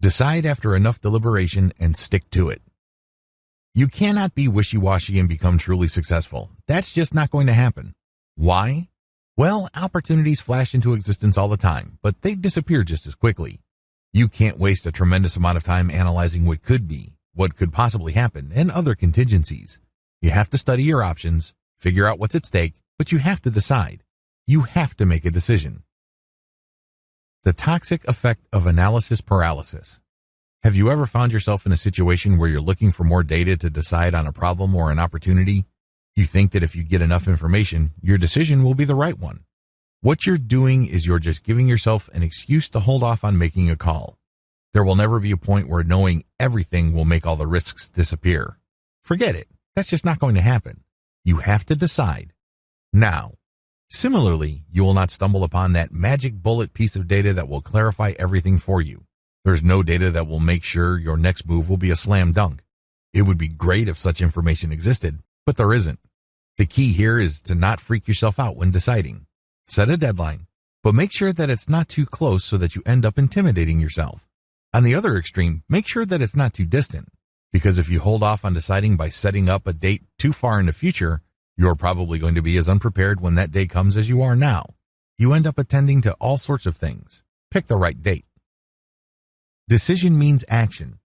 Decide after enough deliberation and stick to it. You cannot be wishy-washy and become truly successful. That's just not going to happen. Why? Well, opportunities flash into existence all the time, but they disappear just as quickly. You can't waste a tremendous amount of time analyzing what could be, what could possibly happen, and other contingencies. You have to study your options, figure out what's at stake, but you have to decide. You have to make a decision. The toxic effect of analysis paralysis. Have you ever found yourself in a situation where you're looking for more data to decide on a problem or an opportunity? You think that if you get enough information, your decision will be the right one. What you're doing is you're just giving yourself an excuse to hold off on making a call. There will never be a point where knowing everything will make all the risks disappear. Forget it. That's just not going to happen. You have to decide. Now. Similarly, you will not stumble upon that magic bullet piece of data that will clarify everything for you. There's no data that will make sure your next move will be a slam dunk. It would be great if such information existed, but there isn't. The key here is to not freak yourself out when deciding. Set a deadline, but make sure that it's not too close so that you end up intimidating yourself. On the other extreme, make sure that it's not too distant, because if you hold off on deciding by setting up a date too far in the future, you're probably going to be as unprepared when that day comes as you are now. You end up attending to all sorts of things. Pick the right date. Decision means action.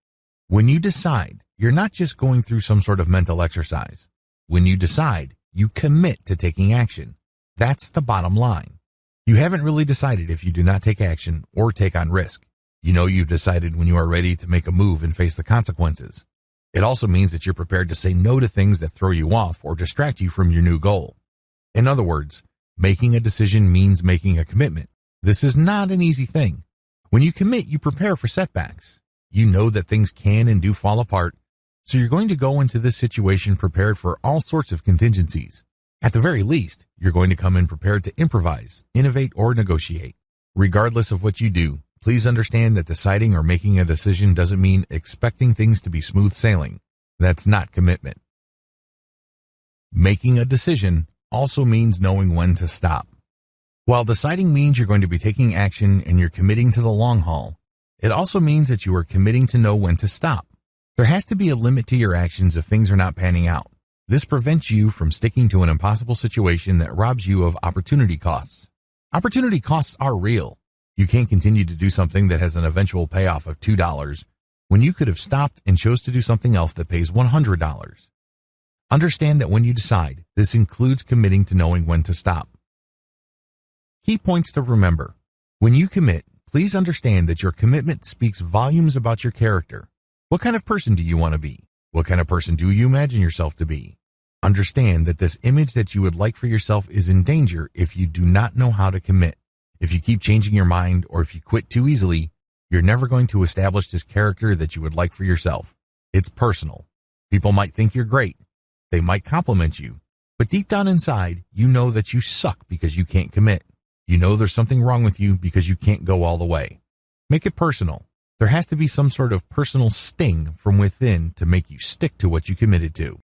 When you decide, you're not just going through some sort of mental exercise. When you decide, you commit to taking action. That's the bottom line. You haven't really decided if you do not take action or take on risk. You know you've decided when you are ready to make a move and face the consequences. It also means that you're prepared to say no to things that throw you off or distract you from your new goal. In other words, making a decision means making a commitment. This is not an easy thing. When you commit, you prepare for setbacks. You know that things can and do fall apart, so you're going to go into this situation prepared for all sorts of contingencies. At the very least, you're going to come in prepared to improvise, innovate, or negotiate. Regardless of what you do, please understand that deciding or making a decision doesn't mean expecting things to be smooth sailing. That's not commitment. Making a decision also means knowing when to stop. While deciding means you're going to be taking action and you're committing to the long haul, it also means that you are committing to know when to stop. There has to be a limit to your actions if things are not panning out. This prevents you from sticking to an impossible situation that robs you of opportunity costs. Opportunity costs are real. You can't continue to do something that has an eventual payoff of $2 when you could have stopped and chose to do something else that pays $100. Understand that when you decide, this includes committing to knowing when to stop. Key points to remember. When you commit, please understand that your commitment speaks volumes about your character. What kind of person do you want to be? What kind of person do you imagine yourself to be? Understand that this image that you would like for yourself is in danger if you do not know how to commit. If you keep changing your mind or if you quit too easily, you're never going to establish this character that you would like for yourself. It's personal. People might think you're great. They might compliment you. But deep down inside, you know that you suck because you can't commit. You know there's something wrong with you because you can't go all the way. Make it personal. There has to be some sort of personal sting from within to make you stick to what you committed to.